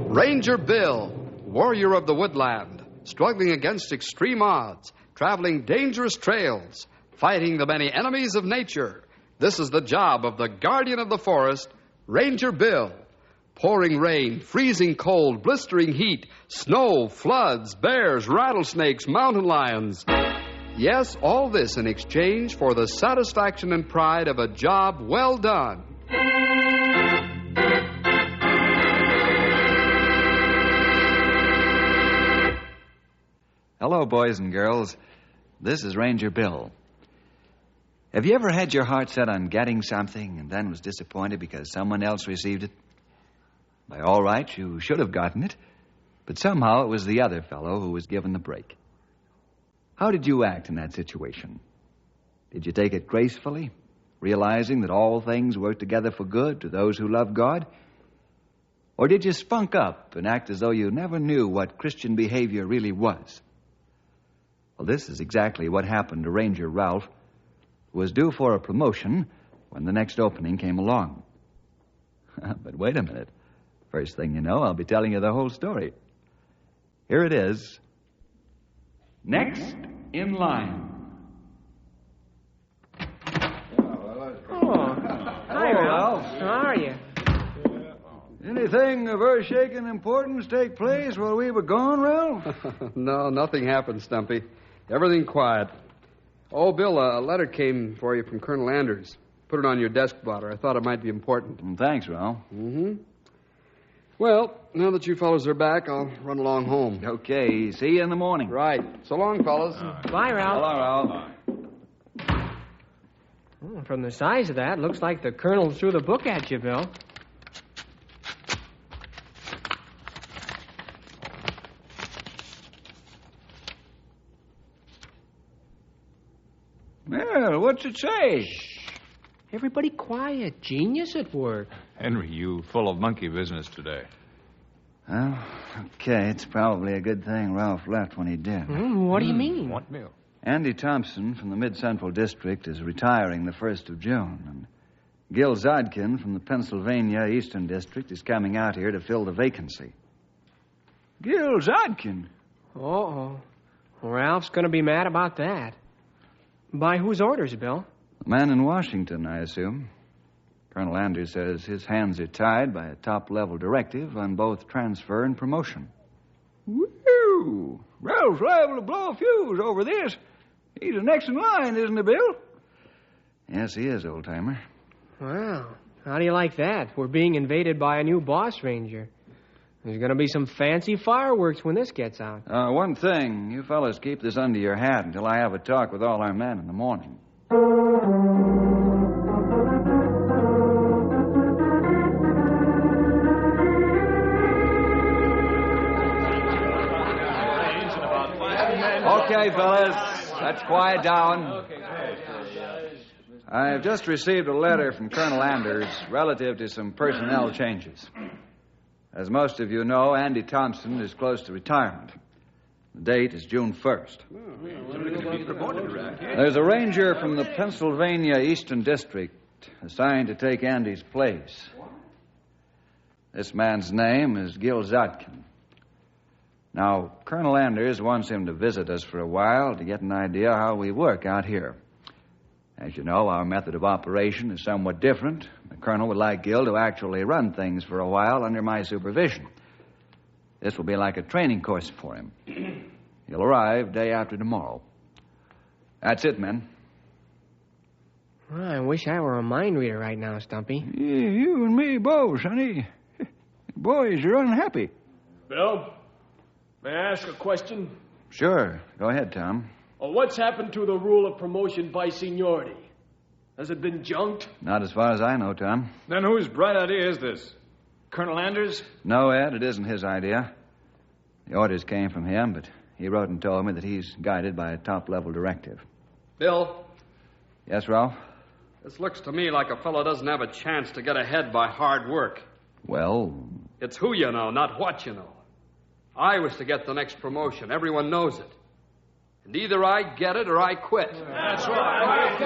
Ranger Bill, warrior of the woodland, struggling against extreme odds, traveling dangerous trails, fighting the many enemies of nature. This is the job of the guardian of the forest, Ranger Bill. Pouring rain, freezing cold, blistering heat, snow, floods, bears, rattlesnakes, mountain lions. Yes, all this in exchange for the satisfaction and pride of a job well done. Hello, boys and girls. This is Ranger Bill. Have you ever had your heart set on getting something and then was disappointed because someone else received it? By all rights, you should have gotten it, but somehow it was the other fellow who was given the break. How did you act in that situation? Did you take it gracefully, realizing that all things work together for good to those who love God? Or did you spunk up and act as though you never knew what Christian behavior really was? Well, this is exactly what happened to Ranger Ralph, who was due for a promotion when the next opening came along. But wait a minute. First thing you know, I'll be telling you the whole story. Here it is. Next in line. Oh, hi, Ralph. How are you? Anything of earth-shaking importance take place while we were gone, Ralph? No, nothing happened, Stumpy. Everything quiet. Oh, Bill, a letter came for you from Colonel Anders. Put it on your desk blotter. I thought it might be important. Thanks, Ralph. Mm-hmm. Well, now that you fellows are back, I'll run along home. Okay, see you in the morning. Right. So long, fellas. Bye, Ralph. Hello, Ralph. From the size of that, looks like the Colonel threw the book at you, Bill. Well, what's it say? Everybody quiet. Genius at work. Henry, you full of monkey business today. Well, okay, it's probably a good thing Ralph left when he did. What do you mean? Want milk? Andy Thompson from the Mid-Central District is retiring the 1st of June. And Gil Zodkin from the Pennsylvania Eastern District is coming out here to fill the vacancy. Gil Zodkin? Uh-oh. Ralph's going to be mad about that. By whose orders, Bill? The man in Washington, I assume. Colonel Anders says his hands are tied by a top-level directive on both transfer and promotion. Woo! Ralph's liable to blow a fuse over this. He's the next in line, isn't he, Bill? Yes, he is, old-timer. Well, how do you like that? We're being invaded by a new boss ranger. There's going to be some fancy fireworks when this gets out. One thing. You fellas keep this under your hat until I have a talk with all our men in the morning. Okay, fellas. Let's quiet down. I've just received a letter from Colonel Anders relative to some personnel changes. As most of you know, Andy Thompson is close to retirement. The date is June 1st. There's a ranger from the Pennsylvania Eastern District assigned to take Andy's place. This man's name is Gil Zodkin. Now, Colonel Anders wants him to visit us for a while to get an idea how we work out here. As you know, our method of operation is somewhat different. The Colonel would like Gil to actually run things for a while under my supervision. This will be like a training course for him. He'll arrive day after tomorrow. That's it, men. Well, I wish I were a mind reader right now, Stumpy. Yeah, you and me both, honey. Boys are unhappy. Bill, may I ask a question? Sure. Go ahead, Tom. What's happened to the rule of promotion by seniority? Has it been junked? Not as far as I know, Tom. Then whose bright idea is this? Colonel Anders? No, Ed, it isn't his idea. The orders came from him, but he wrote and told me that he's guided by a top-level directive. Bill? Yes, Ralph? This looks to me like a fellow doesn't have a chance to get ahead by hard work. Well... It's who you know, not what you know. I was to get the next promotion. Everyone knows it. And either I get it or I quit. That's right.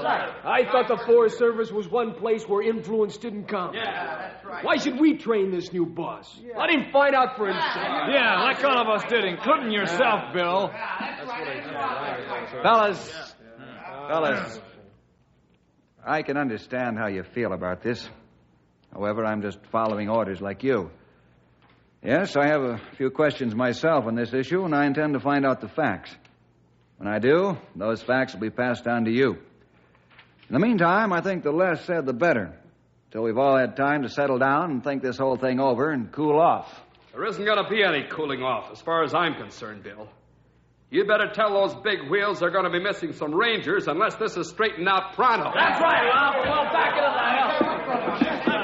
I thought the Forest Service was one place where influence didn't count. Yeah, that's right. Why should we train this new boss? Let him find out for himself. Yeah, like all of us did, including yourself, Bill. Fellas, I can understand how you feel about this. However, I'm just following orders like you. Yes, I have a few questions myself on this issue, and I intend to find out the facts. When I do, those facts will be passed on to you. In the meantime, I think the less said, the better, till we've all had time to settle down and think this whole thing over and cool off. There isn't going to be any cooling off, as far as I'm concerned, Bill. You'd better tell those big wheels they're going to be missing some rangers unless this is straightened out pronto. That's right, Ralph. We're well back into the hill.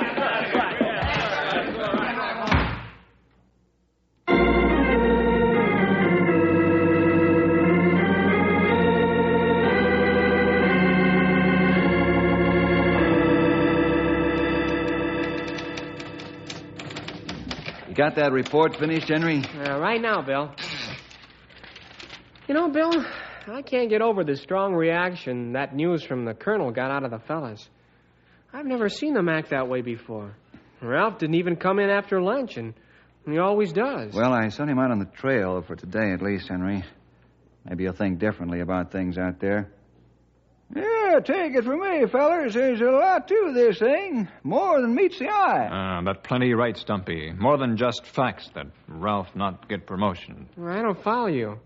You got that report finished, Henry? Right now, Bill. You know, Bill, I can't get over the strong reaction that news from the colonel got out of the fellas. I've never seen them act that way before. Ralph didn't even come in after lunch, and he always does. Well, I sent him out on the trail for today, at least, Henry. Maybe you'll think differently about things out there. Yeah, take it from me, fellers. There's a lot to this thing. More than meets the eye. But plenty right, Stumpy. More than just facts that Ralph not get promotion. I don't follow you.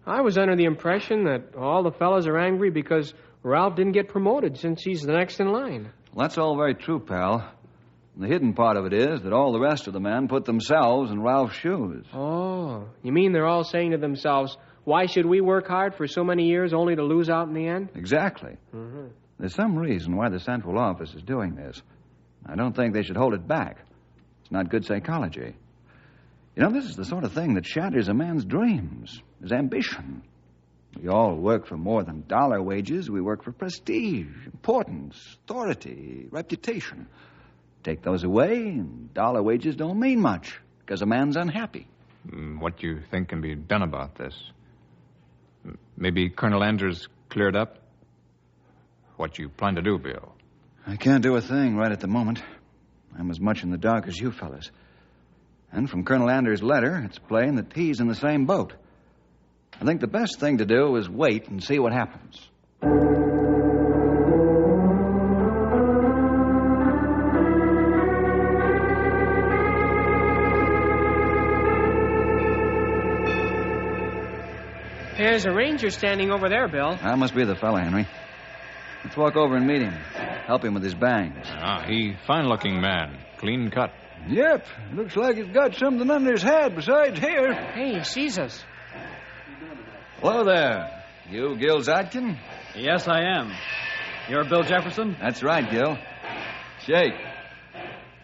I was under the impression that all the fellas are angry because Ralph didn't get promoted since he's the next in line. Well, that's all very true, pal. The hidden part of it is that all the rest of the men put themselves in Ralph's shoes. Oh, you mean they're all saying to themselves, why should we work hard for so many years only to lose out in the end? Exactly. Mm-hmm. There's some reason why the Central Office is doing this. I don't think they should hold it back. It's not good psychology. You know, this is the sort of thing that shatters a man's dreams, his ambition. We all work for more than dollar wages. We work for prestige, importance, authority, reputation. Take those away, and dollar wages don't mean much because a man's unhappy. What do you think can be done about this? Maybe Colonel Andrews cleared up? What you plan to do, Bill? I can't do a thing right at the moment. I'm as much in the dark as you fellas. And from Colonel Andrews' letter, it's plain that he's in the same boat. I think the best thing to do is wait and see what happens. There's a ranger standing over there, Bill. That must be the fella, Henry. Let's walk over and meet him. Help him with his bangs. He fine-looking man. Clean cut. Yep, looks like he's got something under his hat besides hair. Hey, he sees us. Hello there. You Gil Zadkin? Yes, I am. You're Bill Jefferson? That's right, Gil. Shake.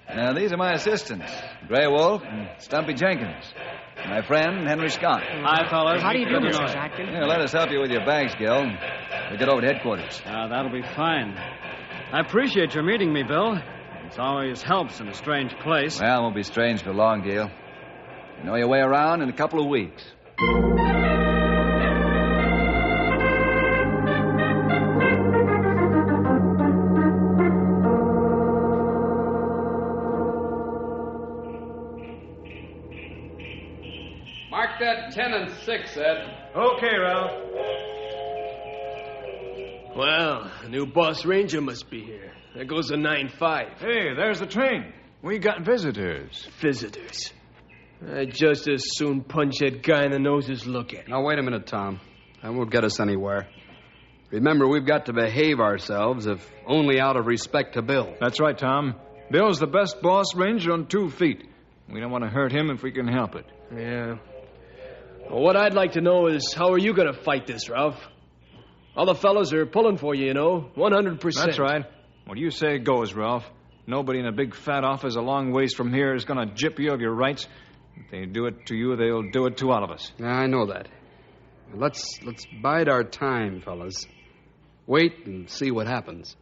Now, these are my assistants, Gray Wolf and Stumpy Jenkins. My friend, Henry Scott. Hi, fellas. How do you do, Good to Mr. know you. Zadkin? Yeah, let us help you with your bags, Gil. We'll get over to headquarters. That'll be fine. I appreciate your meeting me, Bill. It always helps in a strange place. Well, it won't be strange for long, Gil. You know your way around in a couple of weeks. Mark that 10 and 6, Ed. Okay, Ralph. Well, the new boss ranger must be here. There goes the 9-5. Hey, there's the train. We got visitors. Visitors. I'd just as soon punch that guy in the nose as look at him. Now, wait a minute, Tom. That won't get us anywhere. Remember, we've got to behave ourselves, if only out of respect to Bill. That's right, Tom. Bill's the best boss ranger on 2 feet. We don't want to hurt him if we can help it. Yeah. Well, what I'd like to know is, how are you going to fight this, Ralph? All the fellas are pulling for you, 100%. That's right. What you say goes, Ralph. Nobody in a big fat office a long ways from here is going to gyp you of your rights. If they do it to you, they'll do it to all of us. Yeah, I know that. Let's bide our time, fellas. Wait and see what happens.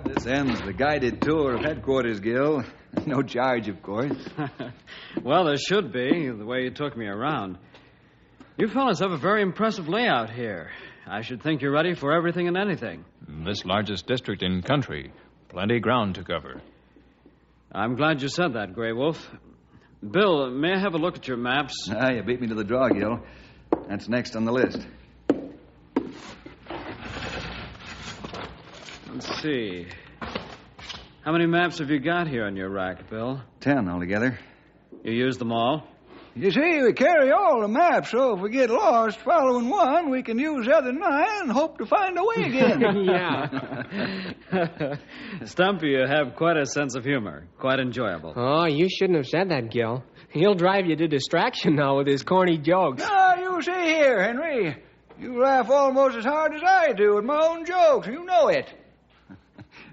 This ends the guided tour of headquarters, Gil. No charge, of course. Well, there should be, the way you took me around. You fellas have a very impressive layout here. I should think you're ready for everything and anything. This largest district in country. Plenty ground to cover. I'm glad you said that, Grey Wolf. Bill, may I have a look at your maps? You beat me to the draw, Gil. That's next on the list. Let's see. How many maps have you got here on your rack, Bill? 10 altogether. You used them all? You see, we carry all the maps, so if we get lost following one, we can use the other 9 and hope to find a way again. Yeah. Stumpy, you have quite a sense of humor. Quite enjoyable. Oh, you shouldn't have said that, Gil. He'll drive you to distraction now with his corny jokes. Ah, you see here, Henry. You laugh almost as hard as I do at my own jokes. You know it.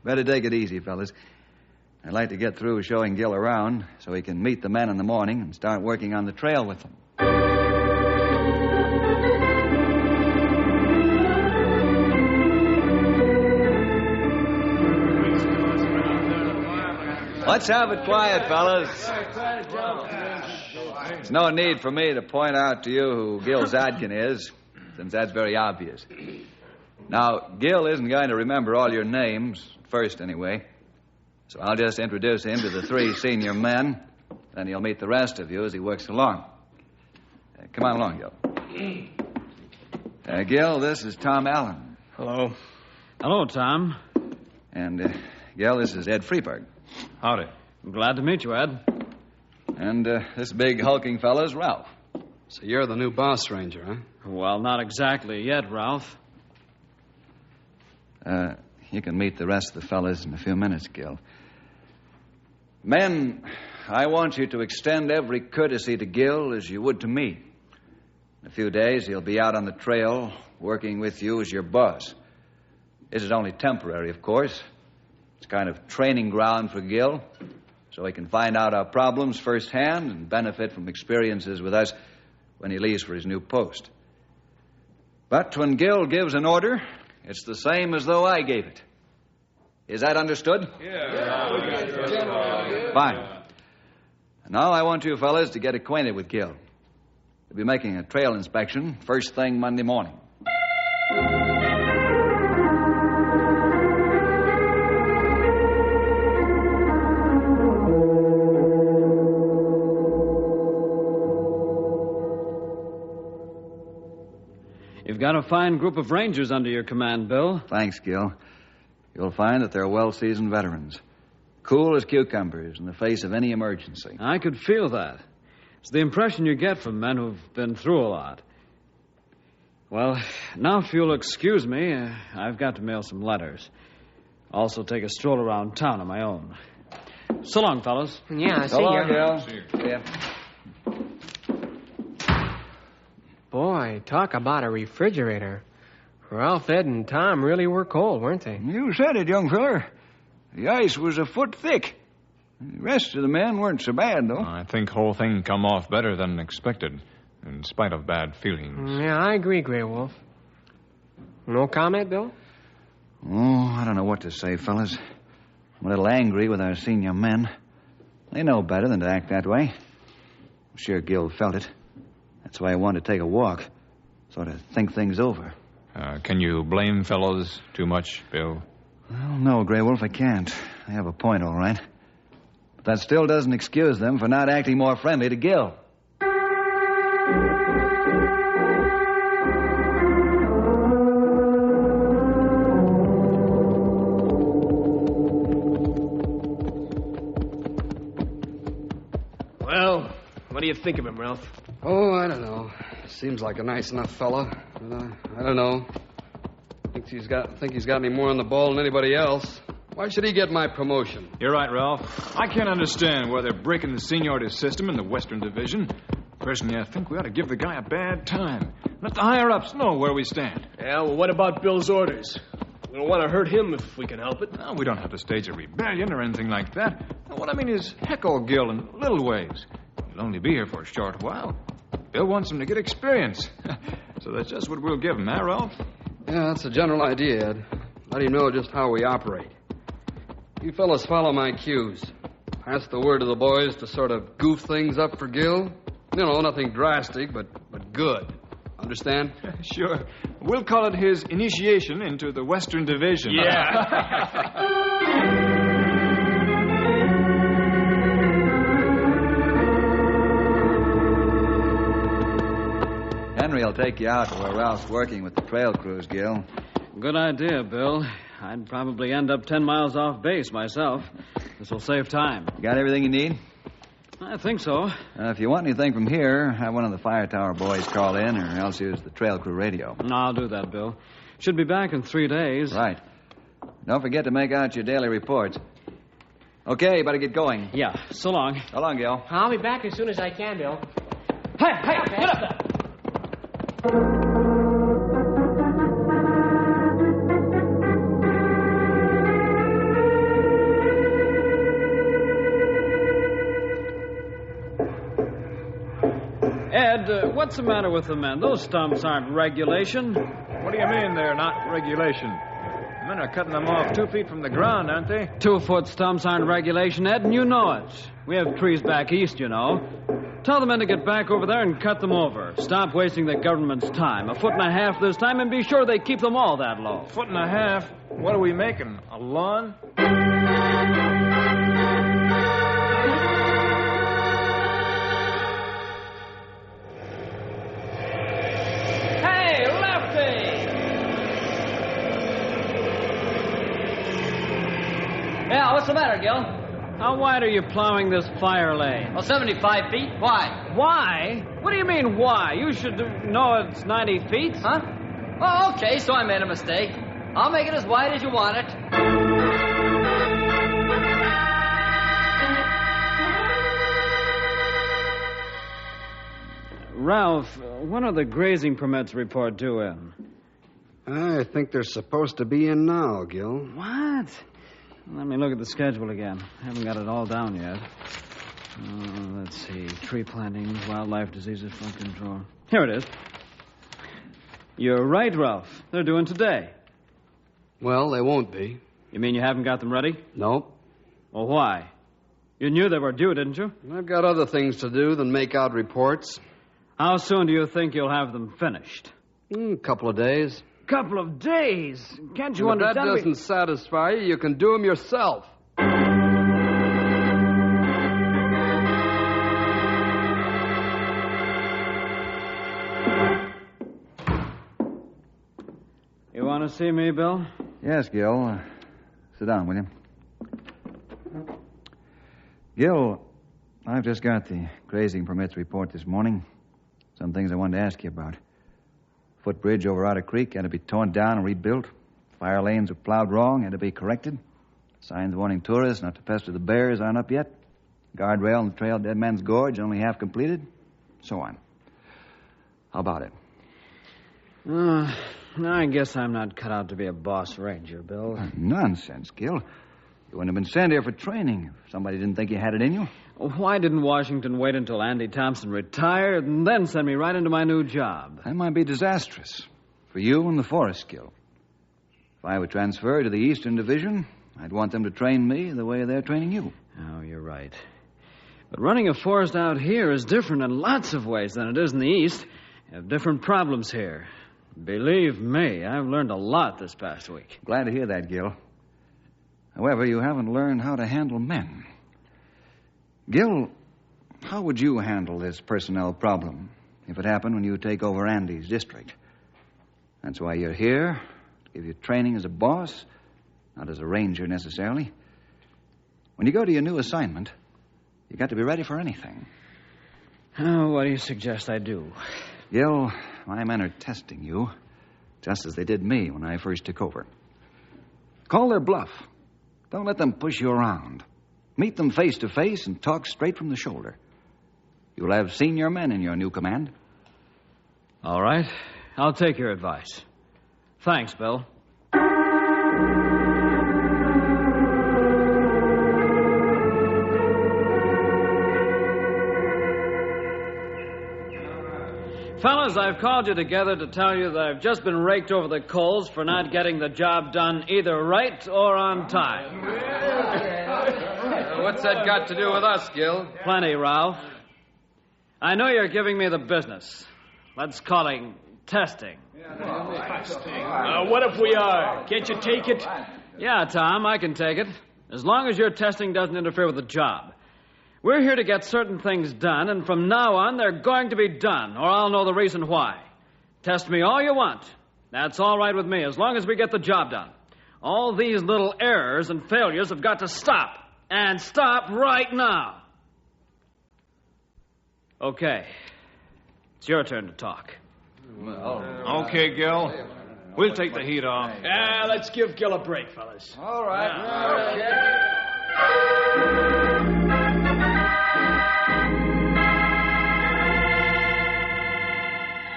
Better take it easy, fellas. I'd like to get through showing Gil around so he can meet the men in the morning and start working on the trail with them. Let's have it quiet, fellas. There's no need for me to point out to you who Gil Zadkin is, since that's very obvious. Now, Gil isn't going to remember all your names, first anyway. So I'll just introduce him to the 3 senior men. Then he'll meet the rest of you as he works along. Come on along, Gil. Gil, this is Tom Allen. Hello. Hello, Tom. And, Gil, this is Ed Freeberg. Howdy. I'm glad to meet you, Ed. And this big hulking fellow's Ralph. So you're the new boss ranger, huh? Well, not exactly yet, Ralph. You can meet the rest of the fellas in a few minutes, Gil. Men, I want you to extend every courtesy to Gil as you would to me. In a few days, he'll be out on the trail, working with you as your boss. This is only temporary, of course. It's kind of training ground for Gil, so he can find out our problems firsthand and benefit from experiences with us when he leaves for his new post. But when Gil gives an order, it's the same as though I gave it. Is that understood? Yeah. Fine. Now I want you fellas to get acquainted with Gil. We'll be making a trail inspection first thing Monday morning. You've got a fine group of rangers under your command, Bill. Thanks, Gil. You'll find that they're well-seasoned veterans. Cool as cucumbers in the face of any emergency. I could feel that. It's the impression you get from men who've been through a lot. Well, now if you'll excuse me, I've got to mail some letters. Also take a stroll around town on my own. So long, fellas. Yeah, So see long, ya. Gil. See ya. Boy, talk about a refrigerator. Ralph, Ed, and Tom really were cold, weren't they? You said it, young feller. The ice was a foot thick. The rest of the men weren't so bad, though. I think whole thing come off better than expected, in spite of bad feelings. Yeah, I agree, Grey Wolf. No comment, Bill? Oh, I don't know what to say, fellas. I'm a little angry with our senior men. They know better than to act that way. I'm sure Gil felt it. That's why I wanted to take a walk, sort of think things over. Can you blame fellows too much, Bill? Well, no, Grey Wolf, I can't. They have a point, all right. But that still doesn't excuse them for not acting more friendly to Gil. Well, what do you think of him, Ralph? Oh, I don't know. Seems like a nice enough fella. But I don't know. Think he's got any more on the ball than anybody else. Why should he get my promotion? You're right, Ralph. I can't understand why they're breaking the seniority system in the Western Division. Personally, I think we ought to give the guy a bad time. Let the higher-ups know where we stand. Yeah, well, what about Bill's orders? We don't want to hurt him if we can help it. No, we don't have to stage a rebellion or anything like that. What I mean is heckle Gil in little ways. He'll only be here for a short while. Bill wants him to get experience. So that's just what we'll give him, huh, Ralph? Yeah, that's a general idea, Ed. Let him know just how we operate. You fellas follow my cues. Pass the word to the boys to sort of goof things up for Gil. You know, nothing drastic, but good. Understand? Sure. We'll call it his initiation into the Western Division. Yeah. Henry will take you out to where Ralph's working with the trail crews, Gil. Good idea, Bill. I'd probably end up 10 miles off base myself. This will save time. You got everything you need? I think so. If you want anything from here, have one of the fire tower boys call in, or else use the trail crew radio. I'll do that, Bill. Should be back in 3 days. Right. Don't forget to make out your daily reports. Okay, better get going. Yeah, so long. So long, Gil. I'll be back as soon as I can, Bill. Hey, get up there. Ed, what's the matter with the men? Those stumps aren't regulation. What do you mean they're not regulation? The men are cutting them off 2 feet from the ground, aren't they? 2-foot stumps aren't regulation, Ed, and you know it. We have trees back east, you know. Tell the men to get back over there and cut them over. Stop wasting the government's time. 1.5 feet this time, and be sure they keep them all that low. 1.5 feet? What are we making? A lawn? Hey, Lefty! Yeah, what's the matter, Gil? How wide are you plowing this fire lane? Well, 75 feet. Why? Why? What do you mean, why? You should know it's 90 feet. Huh? Oh, okay, so I made a mistake. I'll make it as wide as you want it. Ralph, when are the grazing permits report due in? I think they're supposed to be in now, Gil. What? Let me look at the schedule again. Haven't got it all down yet. Let's see. Tree plantings, wildlife diseases, flood control. Here it is. You're right, Ralph. They're due in today. Well, they won't be. You mean you haven't got them ready? Nope. Well, why? You knew they were due, didn't you? I've got other things to do than make out reports. How soon do you think you'll have them finished? A couple of days. Couple of days? Can't you And if understand? that doesn't satisfy you, you can do them yourself. You want to see me, Bill? Yes, Gil. Sit down, will you? Gil, I've just got the grazing permits report this morning. Some things I wanted to ask you about. Footbridge over Otter Creek had to be torn down and rebuilt. Fire lanes were plowed wrong, had to be corrected. Signs warning tourists not to pester the bears aren't up yet. Guardrail on the trail Dead Man's Gorge only half completed. So on. How about it? I guess I'm not cut out to be a boss ranger, Bill. Nonsense, Gil. You wouldn't have been sent here for training if somebody didn't think you had it in you. Why didn't Washington wait until Andy Thompson retired and then send me right into my new job? That might be disastrous for you and the forest, Gil. If I were transferred to the Eastern Division, I'd want them to train me the way they're training you. Oh, you're right. But running a forest out here is different in lots of ways than it is in the East. You have different problems here. Believe me, I've learned a lot this past week. Glad to hear that, Gil. However, you haven't learned how to handle men. Gil, how would you handle this personnel problem if it happened when you take over Andy's district? That's why you're here, to give you training as a boss, not as a ranger necessarily. When you go to your new assignment, you got to be ready for anything. Oh, what do you suggest I do? Gil, my men are testing you, just as they did me when I first took over. Call their bluff. Don't let them push you around. Meet them face to face and talk straight from the shoulder. You'll have senior men in your new command. All right. I'll take your advice. Thanks, Bill. Fellas, fellas, I've called you together to tell you that I've just been raked over the coals for not getting the job done either right or on time. What's that got to do with us, Gil? Plenty, Ralph. I know you're giving me the business. Let's call it testing. What if we are? Can't you take it? Yeah, Tom, I can take it. As long as your testing doesn't interfere with the job. We're here to get certain things done, and from now on, they're going to be done, or I'll know the reason why. Test me all you want. That's all right with me, as long as we get the job done. All these little errors and failures have got to stop, and stop right now. Okay. It's your turn to talk. Okay, Gil. We'll take the heat off. Let's give Gil a break, fellas. All right.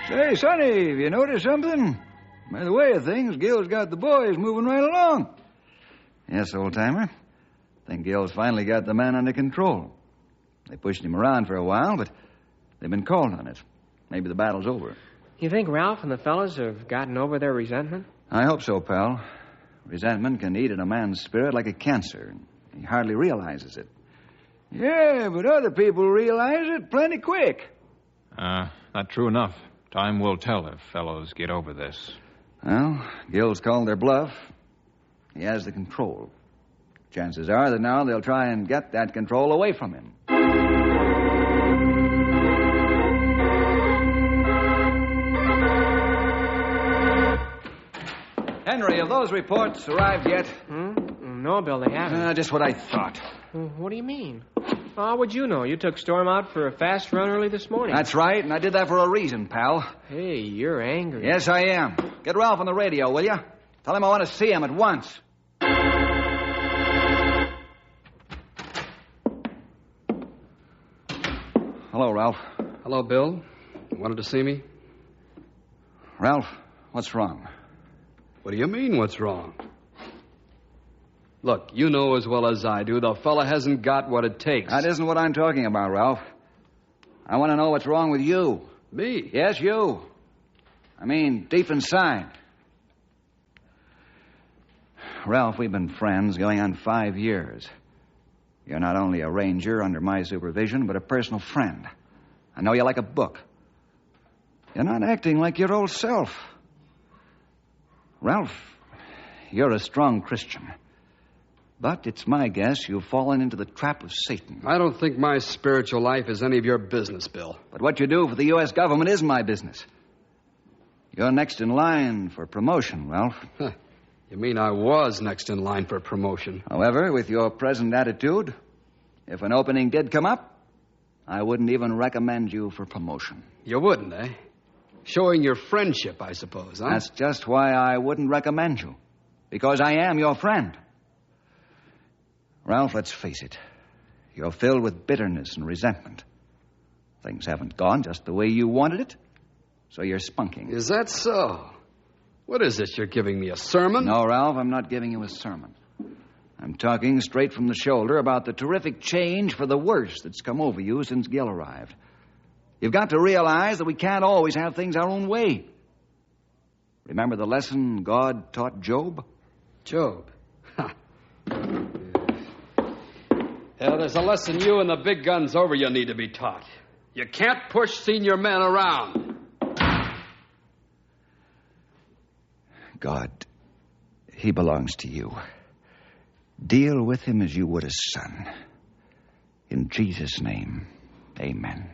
Say, Sonny, have you noticed something? By the way of things, Gil's got the boys moving right along. Yes, old-timer. I think Gil's finally got the man under control. They pushed him around for a while, but they've been called on it. Maybe the battle's over. You think Ralph and the fellas have gotten over their resentment? I hope so, pal. Resentment can eat at a man's spirit like a cancer. He hardly realizes it. Yeah, but other people realize it plenty quick. Not true enough. Time will tell if fellows get over this. Well, Gil's called their bluff. He has the control. Chances are that now they'll try and get that control away from him. Henry, have those reports arrived yet? No, Bill, they haven't. Just what I thought. What do you mean? How would you know? You took Storm out for a fast run early this morning. That's right, and I did that for a reason, pal. Hey, you're angry. Yes, I am. Get Ralph on the radio, will you? Tell him I want to see him at once. Hello, Ralph. Hello, Bill. Wanted to see me? Ralph, what's wrong? What do you mean, what's wrong? Look, you know as well as I do, the fella hasn't got what it takes. That isn't what I'm talking about, Ralph. I want to know what's wrong with you. Me? Yes, you. I mean, deep inside. Ralph, we've been friends going on 5 years. You're not only a ranger under my supervision, but a personal friend. I know you like a book. You're not acting like your old self. Ralph, you're a strong Christian. But it's my guess you've fallen into the trap of Satan. I don't think my spiritual life is any of your business, Bill. But what you do for the U.S. government is my business. You're next in line for promotion, Ralph. You mean I was next in line for promotion? However, with your present attitude, if an opening did come up, I wouldn't even recommend you for promotion. You wouldn't, eh? Showing your friendship, I suppose, huh? That's just why I wouldn't recommend you. Because I am your friend. Ralph, let's face it. You're filled with bitterness and resentment. Things haven't gone just the way you wanted it, so you're spunking. Is that so? What is this? You're giving me a sermon? No, Ralph, I'm not giving you a sermon. I'm talking straight from the shoulder about the terrific change for the worse that's come over you since Gil arrived. You've got to realize that we can't always have things our own way. Remember the lesson God taught Job? Job? Yeah, there's a lesson you and the big guns over you need to be taught. You can't push senior men around. God, he belongs to you. Deal with him as you would a son. In Jesus' name, amen.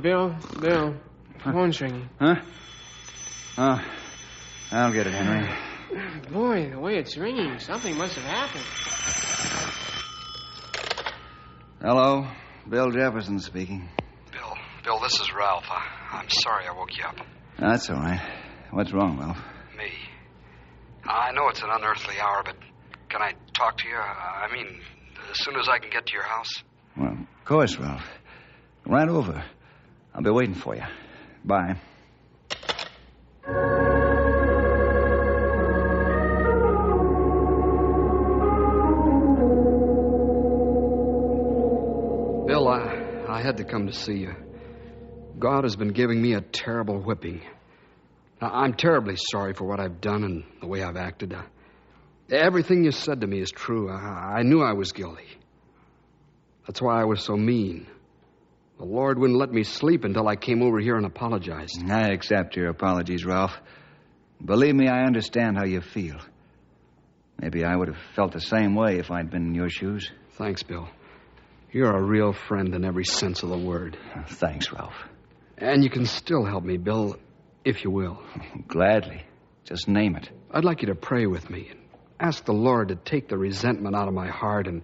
Bill, phone's ringing. Huh? Oh, I'll get it, Henry. Boy, the way it's ringing, something must have happened. Hello, Bill Jefferson speaking. Bill, this is Ralph. I'm sorry I woke you up. That's all right. What's wrong, Ralph? Me. I know it's an unearthly hour, but can I talk to you? I mean, as soon as I can get to your house. Well, of course, Ralph. Right over. I'll be waiting for you. Bye. Bill, I had to come to see you. God has been giving me a terrible whipping. I'm terribly sorry for what I've done and the way I've acted. Everything you said to me is true. I knew I was guilty. That's why I was so mean. The Lord wouldn't let me sleep until I came over here and apologized. I accept your apologies, Ralph. Believe me, I understand how you feel. Maybe I would have felt the same way if I'd been in your shoes. Thanks, Bill. You're a real friend in every sense of the word. Thanks, Ralph. And you can still help me, Bill, if you will. Gladly. Just name it. I'd like you to pray with me and ask the Lord to take the resentment out of my heart and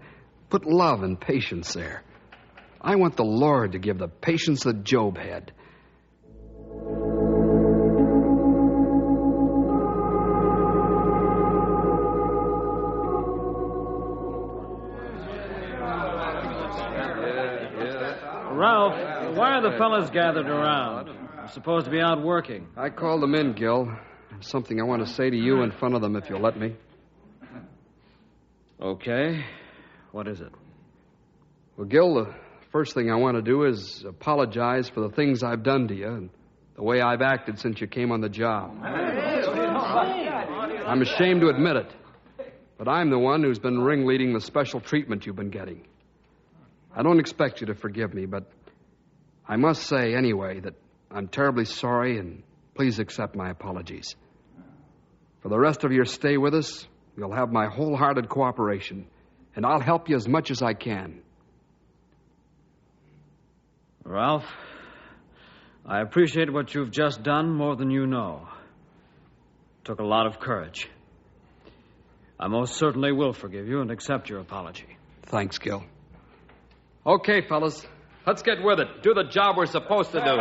put love and patience there. I want the Lord to give the patience that Job had. Ralph, why are the fellas gathered around? They're supposed to be out working. I called them in, Gil. There's something I want to say to you in front of them, if you'll let me. Okay. What is it? Well, Gil, the first thing I want to do is apologize for the things I've done to you and the way I've acted since you came on the job. I'm ashamed to admit it, but I'm the one who's been ringleading the special treatment you've been getting. I don't expect you to forgive me, but I must say anyway that I'm terribly sorry, and please accept my apologies. For the rest of your stay with us, you'll have my wholehearted cooperation, and I'll help you as much as I can. Ralph, I appreciate what you've just done more than you know. It took a lot of courage. I most certainly will forgive you and accept your apology. Thanks, Gil. Okay, fellas, let's get with it. Do the job we're supposed to do.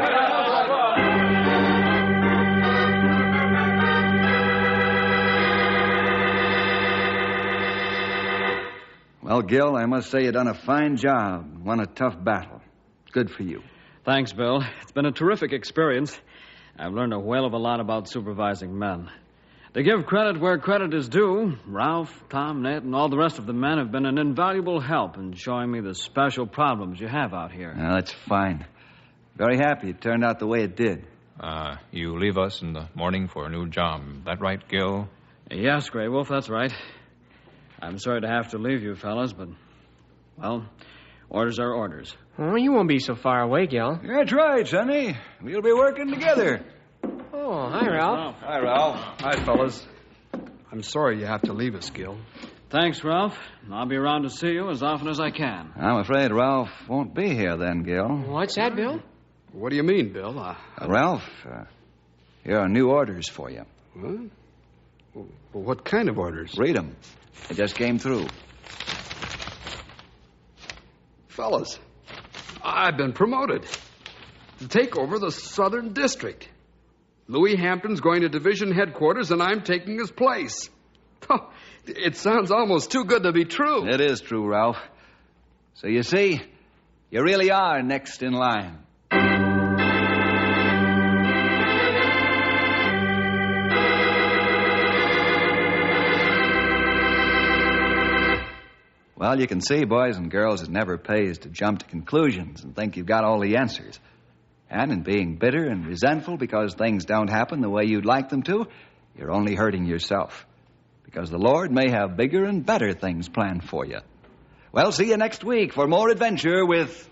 Well, Gil, I must say you've done a fine job. Won a tough battle. Good for you. Thanks, Bill. It's been a terrific experience. I've learned a whale of a lot about supervising men. To give credit where credit is due, Ralph, Tom, Ned, and all the rest of the men have been an invaluable help in showing me the special problems you have out here. Well, that's fine. Very happy it turned out the way it did. You leave us in the morning for a new job. That right, Gil? Yes, Grey Wolf, that's right. I'm sorry to have to leave you fellas, but, well, orders are orders. Oh, you won't be so far away, Gil. That's right, Sonny. We'll be working together. Oh, hi, Ralph. Hi, Ralph. Hi, fellas. I'm sorry you have to leave us, Gil. Thanks, Ralph. I'll be around to see you as often as I can. I'm afraid Ralph won't be here then, Gil. What's that, Bill? What do you mean, Bill? Ralph, here are new orders for you. Huh? Well, what kind of orders? Read them. They just came through. Fellas, I've been promoted to take over the Southern District. Louis Hampton's going to division headquarters, and I'm taking his place. Oh, it sounds almost too good to be true. It is true, Ralph. So you see, you really are next in line. Well, you can see, boys and girls, it never pays to jump to conclusions and think you've got all the answers. And in being bitter and resentful because things don't happen the way you'd like them to, you're only hurting yourself. Because the Lord may have bigger and better things planned for you. Well, see you next week for more adventure with...